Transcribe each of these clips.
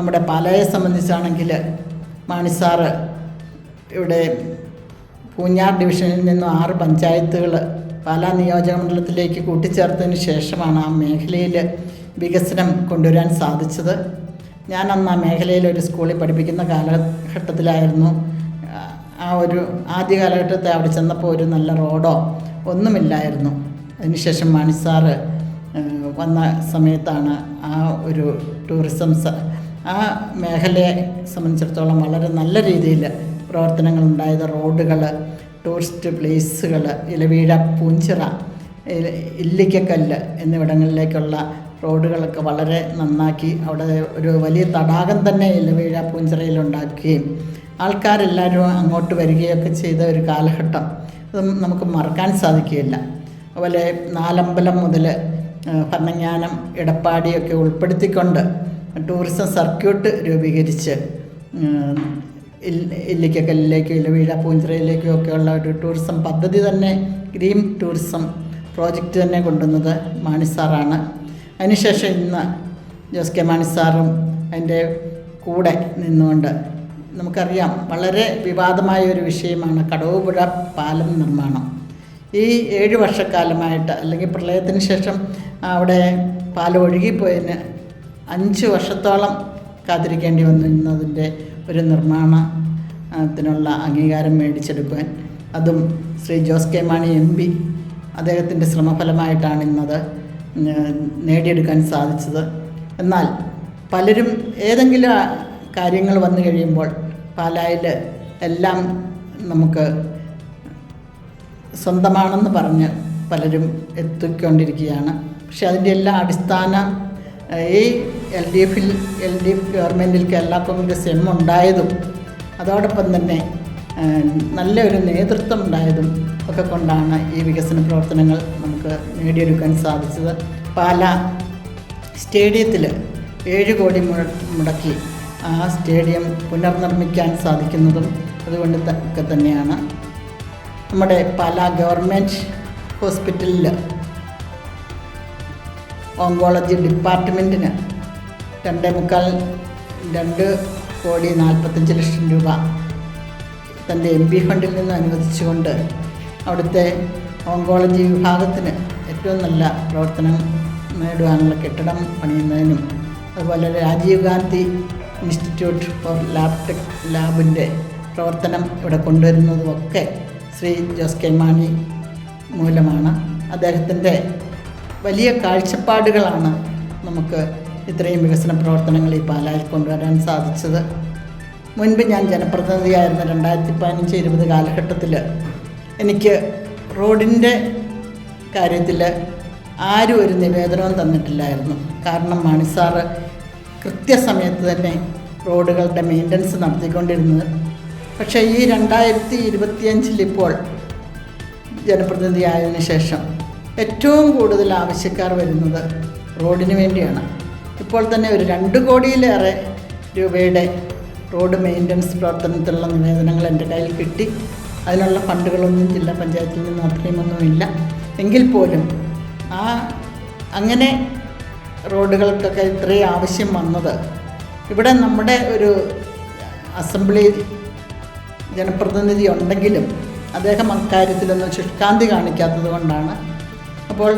നമ്മുടെ പാലായെ സംബന്ധിച്ചാണെങ്കിൽ മാണിസാറ് ഇവിടെ പൂഞ്ഞാർ ഡിവിഷനിൽ നിന്നും 6 പഞ്ചായത്തുകൾ പാലാ നിയോജക മണ്ഡലത്തിലേക്ക് കൂട്ടിച്ചേർത്തതിന് ശേഷമാണ് ആ മേഖലയിൽ വികസനം കൊണ്ടുവരാൻ സാധിച്ചത്. ഞാൻ അന്ന് ആ മേഖലയിൽ ഒരു സ്കൂളിൽ പഠിപ്പിക്കുന്ന കാലഘട്ടത്തിലായിരുന്നു. ആ ഒരു ആദ്യ കാലഘട്ടത്തെ അവിടെ ചെന്നപ്പോൾ ഒരു നല്ല റോഡോ ഒന്നുമില്ലായിരുന്നു. അതിനുശേഷം മാണിസാറ് വന്ന സമയത്താണ് ആ ഒരു ടൂറിസം ആ മേഖലയെ സംബന്ധിച്ചിടത്തോളം വളരെ നല്ല രീതിയിൽ പ്രവർത്തനങ്ങളുണ്ടായത്. റോഡുകൾ, ടൂറിസ്റ്റ് പ്ലേസുകൾ, ഇലവീഴ, പൂഞ്ചിറ, ഇല്ലിക്കക്കല്ല് എന്നിവിടങ്ങളിലേക്കുള്ള റോഡുകളൊക്കെ വളരെ നന്നാക്കി അവിടെ ഒരു വലിയ തടാകം തന്നെ ഇലവീഴ, പൂഞ്ചിറയിലുണ്ടാക്കുകയും ആൾക്കാരെല്ലാവരും അങ്ങോട്ട് വരികയൊക്കെ ചെയ്ത ഒരു കാലഘട്ടം അത് നമുക്ക് മറക്കാൻ സാധിക്കുകയില്ല. അതുപോലെ നാലമ്പലം മുതൽ ഭരണങ്ങാനം, ഇടപ്പാടിയൊക്കെ ഉൾപ്പെടുത്തിക്കൊണ്ട് ടൂറിസം സർക്യൂട്ട് രൂപീകരിച്ച് ഇല്ലിക്കക്കല്ലിലേക്കും ഇലവീഴ, പൂഞ്ചിറയിലേക്കും ഒക്കെയുള്ള ഒരു ടൂറിസം പദ്ധതി തന്നെ, ഗ്രീൻ ടൂറിസം പ്രോജക്റ്റ് തന്നെ കൊണ്ടുവന്നത് മാണിസാറാണ്. അതിനുശേഷം ഇന്ന് ജോസ് കെ മാണിസാറും അതിൻ്റെ കൂടെ നിന്നുകൊണ്ട് നമുക്കറിയാം വളരെ വിവാദമായ ഒരു വിഷയമാണ് കടവുപുഴ പാലം നിർമ്മാണം. ഈ 7 വർഷക്കാലമായിട്ട് അല്ലെങ്കിൽ പ്രളയത്തിന് ശേഷം അവിടെ പാലം ഒഴുകിപ്പോയതിന് 5 വർഷത്തോളം കാത്തിരിക്കേണ്ടി വന്നു ഇന്നതിൻ്റെ ഒരു നിർമ്മാണത്തിനുള്ള അംഗീകാരം മേടിച്ചെടുക്കുവാൻ. അതും ശ്രീ ജോസ് കെ മാണി MP അദ്ദേഹത്തിൻ്റെ ശ്രമഫലമായിട്ടാണ് ഇന്നത് നേടിയെടുക്കാൻ സാധിച്ചത്. എന്നാൽ പലരും ഏതെങ്കിലും കാര്യങ്ങൾ വന്നു കഴിയുമ്പോൾ പാലായിൽ എല്ലാം നമുക്ക് സ്വന്തമാണെന്ന് പറഞ്ഞ് പലരും എത്തിക്കൊണ്ടിരിക്കുകയാണ്. പക്ഷെ അതിൻ്റെ എല്ലാ അടിസ്ഥാന ഈ LDF ഗവൺമെൻറ്റിൽ കേരള കോൺഗ്രസ് M ഉണ്ടായതും അതോടൊപ്പം തന്നെ നല്ലൊരു നേതൃത്വം ഉണ്ടായതും ഒക്കെ കൊണ്ടാണ് ഈ വികസന പ്രവർത്തനങ്ങൾ നമുക്ക് നേടിയെടുക്കാൻ സാധിച്ചത്. പാലാ സ്റ്റേഡിയത്തിൽ 7 കോടി മുടക്കി ആ സ്റ്റേഡിയം പുനർനിർമ്മിക്കാൻ സാധിക്കുന്നതും അതുകൊണ്ട് ഒക്കെ തന്നെയാണ്. നമ്മുടെ പാലാ ഗവൺമെൻറ് ഹോസ്പിറ്റലിൽ ഓങ്കോളജി ഡിപ്പാർട്ട്മെൻറ്റിന് 2,45,45,00,000 രൂപ തൻ്റെ MP ഫണ്ടിൽ നിന്ന് അനുവദിച്ചുകൊണ്ട് അവിടുത്തെ ഓങ്കോളജി വിഭാഗത്തിന് ഏറ്റവും നല്ല പ്രവർത്തനം നേടുവാനുള്ള കെട്ടിടം പണിയുന്നതിനും അതുപോലെ രാജീവ് ഗാന്ധി ഇൻസ്റ്റിറ്റ്യൂട്ട് ഫോർ ലാബിൻ്റെ പ്രവർത്തനം ഇവിടെ കൊണ്ടുവരുന്നതുമൊക്കെ ശ്രീ ജോസ് കെ മാണി മൂലമാണ്. അദ്ദേഹത്തിൻ്റെ വലിയ കാഴ്ചപ്പാടുകളാണ് നമുക്ക് ഇത്രയും വികസന പ്രവർത്തനങ്ങൾ ഈ പാലായിൽ കൊണ്ടുവരാൻ സാധിച്ചത്. മുൻപ് ഞാൻ ജനപ്രതിനിധിയായിരുന്ന 2015-20 കാലഘട്ടത്തിൽ എനിക്ക് റോഡിൻ്റെ കാര്യത്തിൽ ആരും ഒരു നിവേദനവും തന്നിട്ടില്ലായിരുന്നു. കാരണം മാണിസാറ് കൃത്യസമയത്ത് തന്നെ റോഡുകളുടെ മെയിൻ്റനൻസ് നടത്തിക്കൊണ്ടിരുന്നത്. പക്ഷേ ഈ 2025 ഇപ്പോൾ ജനപ്രതിനിധിയായതിനു ശേഷം ഏറ്റവും കൂടുതൽ ആവശ്യക്കാർ വരുന്നത് റോഡിന് വേണ്ടിയാണ്. ഇപ്പോൾ തന്നെ ഒരു 2 കോടിയിലേറെ രൂപയുടെ റോഡ് മെയിൻ്റനൻസ് പ്രവർത്തനത്തിലുള്ള നിവേദനങ്ങൾ എൻ്റെ കയ്യിൽ കിട്ടി. അതിനുള്ള ഫണ്ടുകളൊന്നും ജില്ലാ പഞ്ചായത്തിൽ നിന്നും അത്രയുമൊന്നുമില്ല. എങ്കിൽ പോലും അങ്ങനെ റോഡുകൾക്കൊക്കെ ഇത്രയും ആവശ്യം വന്നത് ഇവിടെ നമ്മുടെ ഒരു അസംബ്ലി ജനപ്രതിനിധി ഉണ്ടെങ്കിലും അദ്ദേഹം അക്കാര്യത്തിലൊന്നും ശുഷ്കാന്തി കാണിക്കാത്തത് കൊണ്ടാണ്. അപ്പോൾ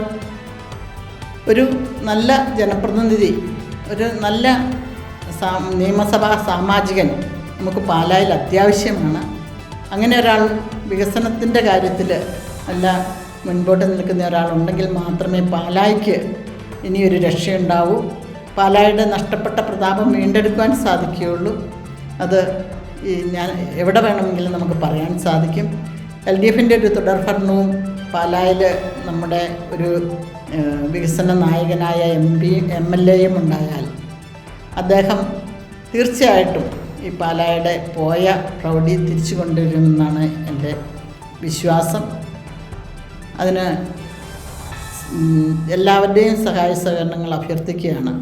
ഒരു നല്ല ജനപ്രതിനിധി, ഒരു നല്ല നിയമസഭാ സാമാജികൻ നമുക്ക് പാലായിൽ അത്യാവശ്യമാണ്. അങ്ങനെ ഒരാൾ വികസനത്തിൻ്റെ കാര്യത്തിൽ നല്ല മുൻപോട്ട് നിൽക്കുന്ന ഒരാളുണ്ടെങ്കിൽ മാത്രമേ പാലായ്ക്ക് ഇനിയൊരു രക്ഷയുണ്ടാവൂ. പാലായുടെ നഷ്ടപ്പെട്ട പ്രതാപം വീണ്ടെടുക്കാൻ സാധിക്കുകയുള്ളൂ. അത് ഞാൻ എവിടെ വേണമെങ്കിലും നമുക്ക് പറയാൻ സാധിക്കും. LDFൻ്റെ ഒരു തുടർഭരണവും പാലായിൽ നമ്മുടെ ഒരു വികസന നായകനായ MLAയും ഉണ്ടായാൽ അദ്ദേഹം തീർച്ചയായിട്ടും ഈ പാലായുടെ പോയ പ്രൗഢി തിരിച്ചു കൊണ്ടുവരുമെന്നാണ് എൻ്റെ വിശ്വാസം. അതിന് എല്ലാവരുടെയും സഹായ സഹകരണങ്ങൾ അഭ്യർത്ഥിക്കുകയാണ്.